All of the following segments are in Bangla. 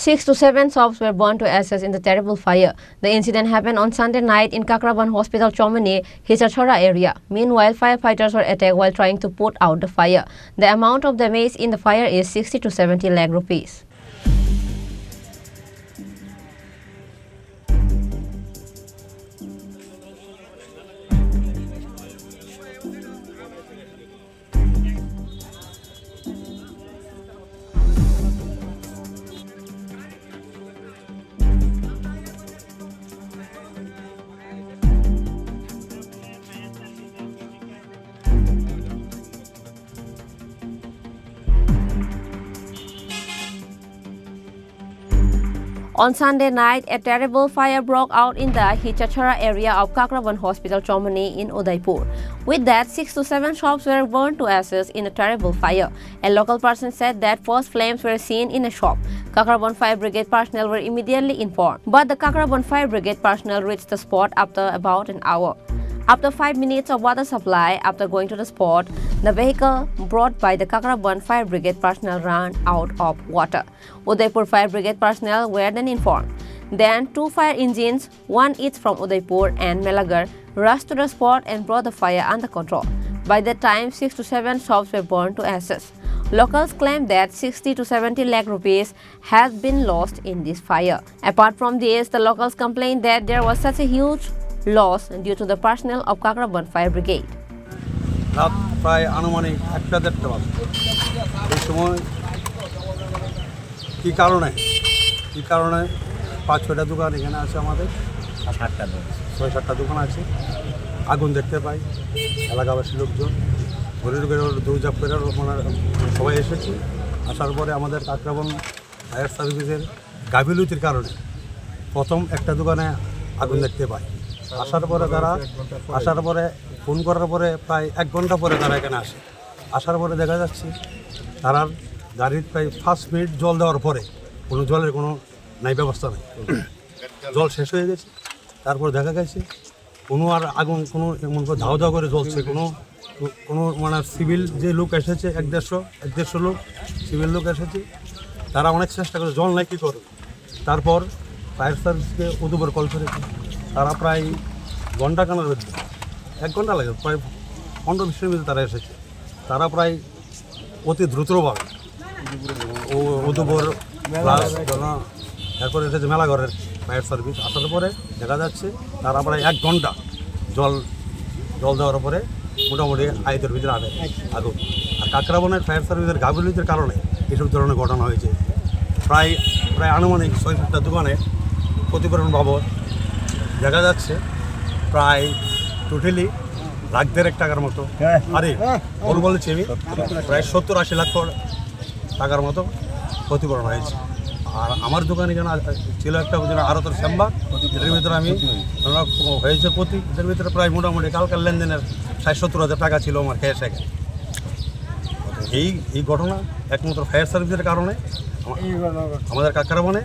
6 to 7 shops were burned to ashes in the terrible fire. The incident happened on Sunday night in Kakraban Hospital, Chomani, Hichachora area. Meanwhile, firefighters were attacked while trying to put out the fire. The amount of damage in the fire is 60 to 70 lakh rupees. On Sunday night, a terrible fire broke out in the Hichachara area of Kakraban Hospital, Chomani in Udaipur. With that, 6 to 7 shops were burned to ashes in a terrible fire. A local person said that first flames were seen in a shop. Kakraban Fire Brigade personnel were immediately informed, but the Kakraban Fire Brigade personnel reached the spot after about an hour. After 5 minutes of water supply, after going to the spot, the vehicle brought by the Kakraban Fire Brigade personnel ran out of water. Udaipur Fire Brigade personnel were then informed. Then 2 fire engines, one each from Udaipur and Melagar, rushed to the spot and brought the fire under control. By that time, 6 to 7 shops were burned to ashes. Locals claim that 60 to 70 lakh rupees has been lost in this fire. Apart from this, the locals complained that there was such a huge loss due to the personnel of Kakraban Fire Brigade. রাত প্রায় আনুমানিক 1:30 বাজে। এই সময় কি কারণে 5-6টা দোকান এখানে আছে আমাদের, 6-7টা দোকান আছে। আগুন দেখতে পাই, এলাকাবাসী লোকজন ঘুরে দৌড়ঝাঁপ করে সবাই এসেছে। আসার পরে আমাদের কাকরাবন ফায়ার সার্ভিসের গাফিলতির কারণে প্রথম একটা দোকানে আগুন দেখতে পাই। আসার পরে ফোন করার পরে প্রায় 1 ঘন্টা পরে তারা এখানে আসে। আসার পরে দেখা যাচ্ছে তারার গাড়ির প্রায় 5 মিনিট জল দেওয়ার পরে কোনো জলের কোনো ব্যবস্থা নেই, জল শেষ হয়ে গেছে। তারপর দেখা গেছে কোনো আর আগুন কোনো এমন করে ধাও ধাও করে জ্বলছে, কোনো মানে সিভিল যে লোক এসেছে 1-150 লোক সিভিল লোক এসেছে, তারা অনেক চেষ্টা করে, জল নাই কী করবে। তারপর ফায়ার সার্ভিসকে উদুবর কল করেছে, তারা প্রায় ঘন্টাখানেক 1 ঘন্টা লাগে, প্রায় 15-20 মিনিট তারা এসেছে। তারা প্রায় অতি দ্রুতভাবে উদুবর প্লাস এরপরে এসেছে মেলাঘরের ফায়ার সার্ভিস। আসার পরে দেখা যাচ্ছে তারা প্রায় 1 ঘন্টা জল দেওয়ার পরে মোটামুটি আয়তের ভিতরে আগুন। আর কাকরাবনের ফায়ার সার্ভিসের গাফিলতির কারণে এসব ধরনের ঘটনা হয়েছে। প্রায় আনুমানিক 6-7টা দোকানে ক্ষতিপূরণ বাবদ দেখা যাচ্ছে প্রায় টোটালি লাখ-দেড়েক টাকার মতো, আরে ওর বলেছি আমি প্রায় 70-80 লাখ টাকার মতো ক্ষতিপূরণ হয়েছে। আর আমার দোকানে যেন ছিল একটা আরতের চেম্বার, এটার ভিতরে আমি হয়েছে ক্ষতি, এটার ভিতরে প্রায় মোটামুটি কালকার লেনদেনের 60-70 হাজার টাকা ছিল আমার ক্যাশ এখানে। এই ঘটনা একমাত্র ফায়ার সার্ভিসের কারণে। আমাদের কাকরাবনে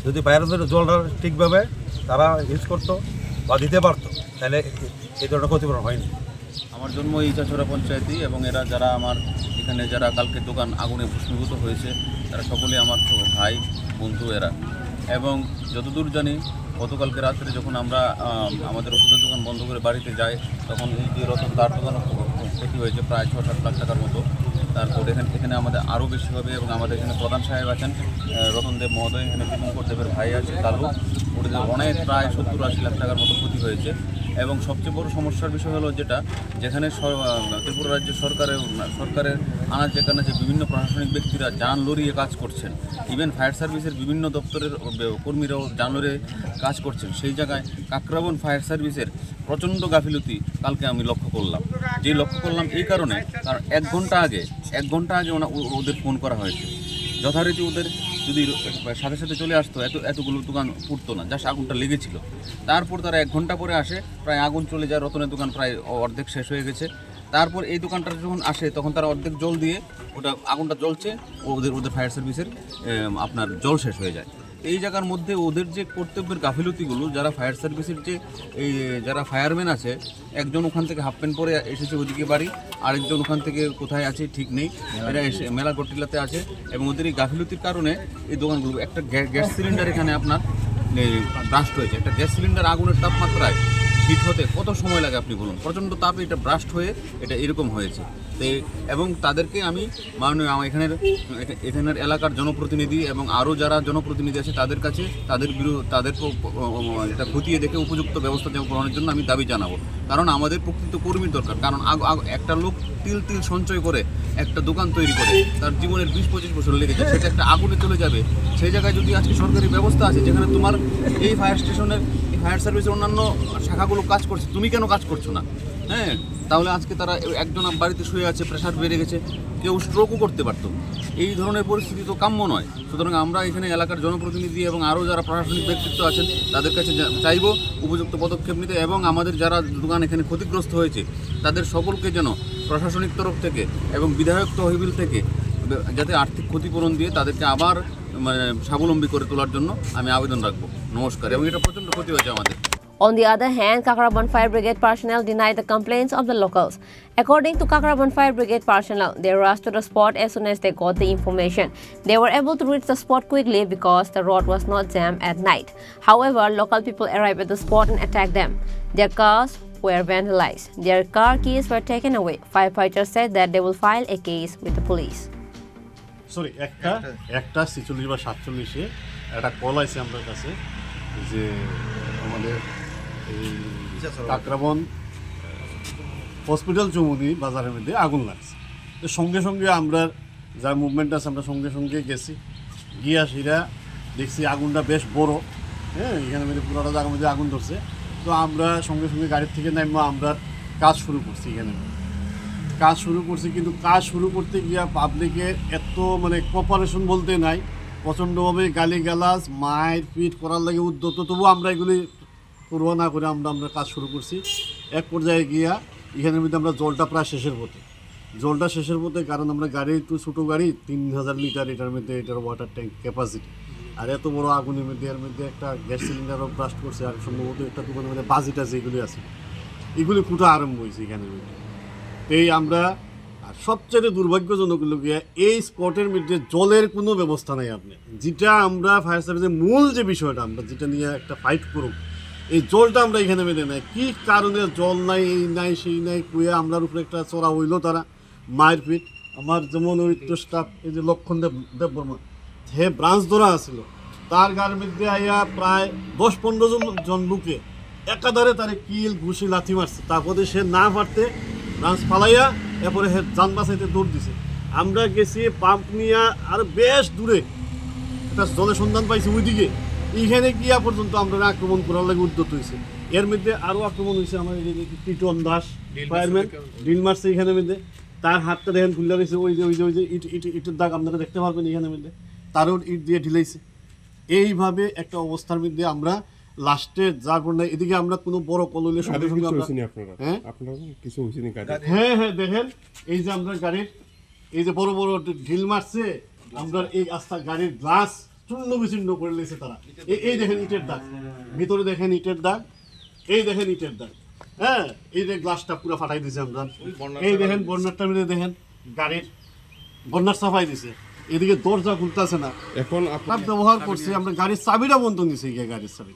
যদি ফায়ার জলটা ঠিকভাবে তারা ইউজ করতো বা দিতে পারতো, তাহলে এই ধরনের ক্ষতিপূরণ হয়নি। আমার জন্ম হিচাছড়া পঞ্চায়েতই, এবং এরা যারা আমার এখানে যারা কালকে দোকান আগুনে ভস্মীভূত হয়েছে তারা সকলে আমার ভাই বন্ধু এরা। এবং যতদূর জানি গতকালকে রাত্রে যখন আমরা আমাদের ওষুধের দোকান বন্ধ করে বাড়িতে যাই, তখন এই যে রতন তার দোকানে ক্ষতি হয়েছে প্রায় 6-7 লাখ টাকার মতো। তারপর এখানে আমাদের আরও বেশি হবে, এবং আমাদের এখানে প্রধান সাহেব আছেন রতনদেব মহোদয়, এখানে দীপঙ্কর দেবের ভাই আছে কালু, ওদের অনেক প্রায় 70-80 লাখ টাকার মতো ক্ষতি হয়েছে। এবং সবচেয়ে বড় সমস্যার বিষয় হলো যেখানে ত্রিপুরা রাজ্য সরকারের আনাচে কানাচে বিভিন্ন প্রশাসনিক ব্যক্তিরা যান লড়িয়ে কাজ করছেন, ইভেন ফায়ার সার্ভিসের বিভিন্ন দপ্তরের কর্মীরাও যান লড়িয়ে কাজ করছেন, সেই জায়গায় কাকরাবন ফায়ার সার্ভিসের প্রচণ্ড গাফিলতি কালকে আমি লক্ষ্য করলাম। এই কারণে, কারণ 1 ঘন্টা আগে ওদের ফোন করা হয়েছে, যথারীতি ওদের যদি সাথে সাথে চলে আসতো এতগুলো দোকান পুড়তো না, জাস্ট আগুনটা লেগেছিল। তারপর তারা 1 ঘন্টা পরে আসে, প্রায় আগুন চলে যায়, রতনের দোকান প্রায় অর্ধেক শেষ হয়ে গেছে। তারপর এই দোকানটা যখন আসে তখন তারা অর্ধেক জল দিয়ে আগুনটা জ্বলছে, ওদের ফায়ার সার্ভিসের আপনার জল শেষ হয়ে যায়। এই জায়গার মধ্যে ওদের যে কর্তব্যের গাফিলতিগুলো, যারা ফায়ার সার্ভিসের যে এই যারা ফায়ারম্যান আছে, একজন ওখান থেকে হাফ প্যান্ট পরে এসেছে ওদিকে বাড়ি, আরেকজন ওখান থেকে কোথায় আছে ঠিক নেই, এরা এসে মেলা গটিলাতে আছে, এবং ওদের এই গাফিলতির কারণে এই দোকানগুলো একটা গ্যাস সিলিন্ডার এখানে আপনার ব্রাস্ট হয়েছে। একটা গ্যাস সিলিন্ডার আগুনের তাপমাত্রায় হিট হতে কত সময় লাগে আপনি বলুন, প্রচণ্ড তাপে এটা ব্রাস্ট হয়ে এটা এরকম হয়েছে। এবং তাদেরকে আমি মাননীয় এখানের এলাকার জনপ্রতিনিধি এবং আরও যারা জনপ্রতিনিধি আছে তাদের কাছে তাদের এটা খতিয়ে দেখে উপযুক্ত ব্যবস্থা গ্রহণের জন্য আমি দাবি জানাবো। কারণ আমাদের প্রকৃত কর্মীর দরকার। কারণ একটা লোক তিল তিল সঞ্চয় করে একটা দোকান তৈরি করে তার জীবনের 20-25 বছর লেগেছে, সেটা একটা আগুনে চলে যাবে। সেই জায়গায় যদি আজকে সরকারি ব্যবস্থা আছে যেখানে তোমার এই ফায়ার স্টেশনের ফায়ার সার্ভিসের অন্যান্য শাখাগুলো কাজ করছে, তুমি কেন কাজ করছো না? হ্যাঁ, তাহলে আজকে তারা একজন বাড়িতে শুয়ে আছে, প্রেশার বেড়ে গেছে, কেউ স্ট্রোকও করতে পারতো। এই ধরনের পরিস্থিতি তো কাম্য নয়। সুতরাং আমরা এখানে এলাকার জনপ্রতিনিধি এবং আরও যারা প্রশাসনিক ব্যক্তিত্ব আছেন তাদের কাছে চাইব উপযুক্ত পদক্ষেপ নিতে, এবং আমাদের যারা দোকান এখানে ক্ষতিগ্রস্ত হয়েছে তাদের সকলকে যেন প্রশাসনিক তরফ থেকে এবং বিধায়ক তহবিল থেকে যাতে আর্থিক ক্ষতিপূরণ দিয়ে তাদেরকে আবার স্বাবলম্বী করে তোলার জন্য আমি আবেদন রাখবো। নমস্কার। এবং এটা প্রচণ্ড ক্ষতি হয়েছে আমাদের। On the other hand, Kakraban Fire Brigade personnel denied the complaints of the locals. According to Kakraban Fire Brigade personnel, they rushed to the spot as soon as they got the information. They were able to reach the spot quickly because the road was not jammed at night. However, local people arrived at the spot and attacked them. Their cars were vandalized. Their car keys were taken away. Firefighters said that they will file a case with the police. Sorry একটা 46 বা 47-এ একটা কল আছে আমার কাছে যে আমাদের এই কাকরাবন হসপিটাল চৌমুনি বাজারের মধ্যে আগুন লাগছে। তো সঙ্গে সঙ্গে আমরা যার মুভমেন্ট আছে আমরা সঙ্গে সঙ্গে গেছি, গিয়া সেটা দেখছি আগুনটা বেশ বড়। হ্যাঁ, এখানে মধ্যে পুরোটা জায়গার মধ্যে আগুন ধরছে। তো আমরা সঙ্গে সঙ্গে গাড়ির থেকে নামবো, আমরা কাজ শুরু করছি। এখানে কাজ শুরু করছি, কিন্তু কাজ শুরু করতে গিয়া পাবলিকের এত কোঅপারেশন বলতে নাই, প্রচণ্ডভাবে গালিগালাজ মায়ের পিট করার লাগে উদ্যত। তবু আমরা এগুলি পূর্ব না করে আমরা কাজ শুরু করছি। এক পর্যায়ে গিয়া এখানের মধ্যে আমরা জলটা প্রায় শেষের পথে, কারণ আমরা গাড়ি একটু ছোটো গাড়ি, 3000 লিটার এটার মধ্যে এটার ওয়াটার ট্যাঙ্ক ক্যাপাসিটি। আর এত বড় আগুনের মধ্যে এর মধ্যে একটা গ্যাস সিলিন্ডারও ব্রাস্ট করছে। আর সম্ভবত একটা দোকানের মধ্যে বাজিটা যেগুলি আছে এগুলি ফুটা আরম্ভ হয়েছে এখানের মধ্যে। এই আমরা আর সবচেয়ে দুর্ভাগ্যজনক হলো গিয়া এই স্পটের মধ্যে জলের কোনো ব্যবস্থা নাই। আপনি যেটা আমরা ফায়ার সার্ভিসের মূল যে বিষয়টা আমরা যেটা নিয়ে একটা ফাইট করুক, এই জলটা আমরা এখানে মেলে নাই। কী কারণে জল নাই, এই নাই সেই নাই কুয়ে আমরার উপরে একটা চড়া হইলো তারা মায়ের পিঠ। আমার যেমন ওই স্টাফ এই যে লক্ষণ দেব বর্মা হে ব্রাঞ্চ ধরা আসছিল, তার গার মধ্যে আইয়া প্রায় 10-15 জন লোকে একাধারে তারে কিল ঘুষি লাথি মারছে। তারপরে সে না পারতে ব্রাঞ্চ ফালাইয়া এরপরে হে যান বাঁচাইতে দৌড় দিছে। আমরা গেছি পাম্প নিয়ে আর বেশ দূরে একটা জলের সন্ধান পাইছি ওইদিকে। এইখানে গিয়া পর্যন্ত আমরা আক্রমণ করার লাগে উদ্যত হয়েছে। এর মধ্যে আরও আক্রমণ হয়েছে আমার টিটন দাস ফায়ারম্যান ডিল মারছে এখানের মধ্যে, তার হাতটা দেখেন খুললে রয়েছে। ওই যে ইটের দাগ আপনারা দেখতে পারবেন এখানের মধ্যে, তারও ইট দিয়ে ঢিলাইছে। এইভাবে একটা অবস্থার মধ্যে আমরা লাস্টে যার পর নাই এদিকে আমরা কোনো বড় কললে সঙ্গে সঙ্গে হ্যাঁ দেখেন এই যে আমরা গাড়ির এই যে বড় বড় ঢিল মারছে, আমরা এই আস্থা গাড়ির গ্লাস চূর্ণ বিচূর্ণ করে লেছে তারা। এই দেখেন ইটের দাগ, ভিতরে দেখেন ইটের দাগ, এই দেখেন ইটের দাগ। হ্যাঁ, এই যে গ্লাসটা পুরো ফাটাই দিছে আমরা। এই দেখেন বন্যারটা মিলে দেখেন গাড়ির বন্যার সাফাই দিছে। এদিকে দরজা খুলতেছে না। এখন আপনার ব্যবহার করছি আমরা গাড়ির চাবিটা বন্ধ নিছি, গাড়ির চাবি।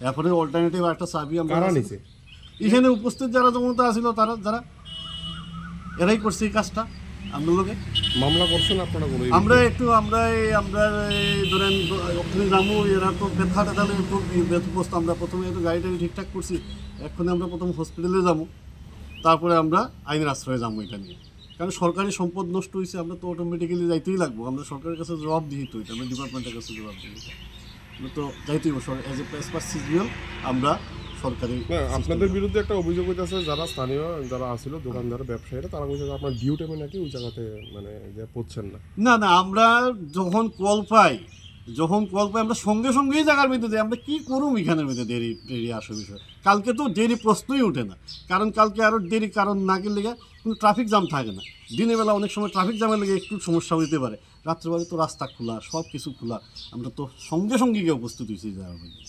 এরপরে অল্টারনেটিভ একটা চাবি আমরা এখানে উপস্থিত যারা জমতা আছিল তারা যারা এরাই করছে এই কাজটা। আমরা লোকে মামলা করছেন আপনারা? আমরা ধরেন ওখানে যাবো, এরা তো ব্যথা দেখালে একটু ব্যথগ্রস্ত। আমরা প্রথমে একটু গাড়িটা ঠিকঠাক করছি, এখন আমরা প্রথম হসপিটালে যাবো, তারপরে আমরা আইনের আশ্রয়ে যাবো এটা নিয়ে। কারণ সরকারি সম্পদ নষ্ট হয়েছে, আমরা তো অটোমেটিক্যালি যাইতেই লাগবো। আমরা সরকারের কাছে জবাব দিই, তো এটা আমরা ডিপার্টমেন্টের কাছে জবাব দিই, আমরা তো যাইতেই আমরা সরকারি। আপনাদের বিরুদ্ধে একটা অভিযোগ হইতেছে, যারা স্থানীয় যারা আসছিল দোকানদার ব্যবসায়ীরা তারা বলছে যে আপনার ডিউ টাইমে নাকি ওই জায়গাতে যে পড়ছেন না। না আমরা যখন কল পাই যখন কল পাই আমরা সঙ্গে সঙ্গেই জায়গার মধ্যে যাই। আমরা কী করুম এখানের মধ্যে দেরি আসার বিষয়। কালকে তো দেরি প্রশ্নই ওঠে না, কারণ কালকে আরও দেরি কারণ না গেলে কোনো ট্রাফিক জ্যাম থাকে না। দিনের বেলা অনেক সময় ট্রাফিক জ্যামের লেগে একটু সমস্যা হতে পারে, রাত্রেবেলা তো রাস্তা খোলা, সব কিছু খোলা, আমরা তো সঙ্গে সঙ্গে গিয়ে উপস্থিত হয়েছি জায়গার মধ্যে।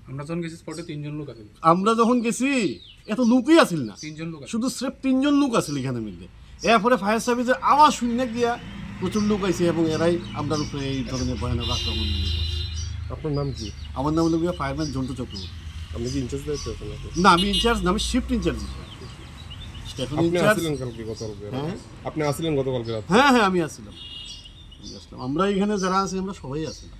আমরা যখন গেছি স্পটে 3 জন লোক আছিল। আমরা যখন গেছি এত লোকই আসিল না, 3 জন লোক আছিল। শুধু স্রেফ 3 জন লোক আসিল এখানের মধ্যে। এরপরে ফায়ার সার্ভিসের আওয়াজ শুনে গিয়া প্রচুর লোক আইছে এবং এরাই আমরার উপরে এই ধরনের ভয়ানক আক্রমণ করছে। আপনার নাম কি? আমার নাম হলো গিয়া ফায়ারম্যান জন্টু চক্রবর্তী। আপনি কি ইনচার্জ দায়িত্বে আছেন নাকি? না, আমি ইনচার্জ না, আমি শিফট ইনচার্জ। স্টেশন আপনি ইনচার্জ। আসছিলেন কালকে গতকালকে? হ্যাঁ। আপনি আসছিলেন গতকালকে রাতে? হ্যাঁ, আমি আসছিলাম। আমরা এখানে যারা আছি আমরা সবাই আসছিলাম।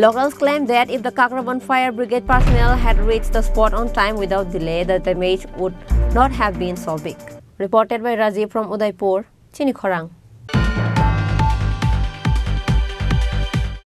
Locals claim that if the Kakraban Fire Brigade personnel had reached the spot on time without delay, the damage would not have been so big. Reported by Rajiv from Udaipur, Chini Khorang.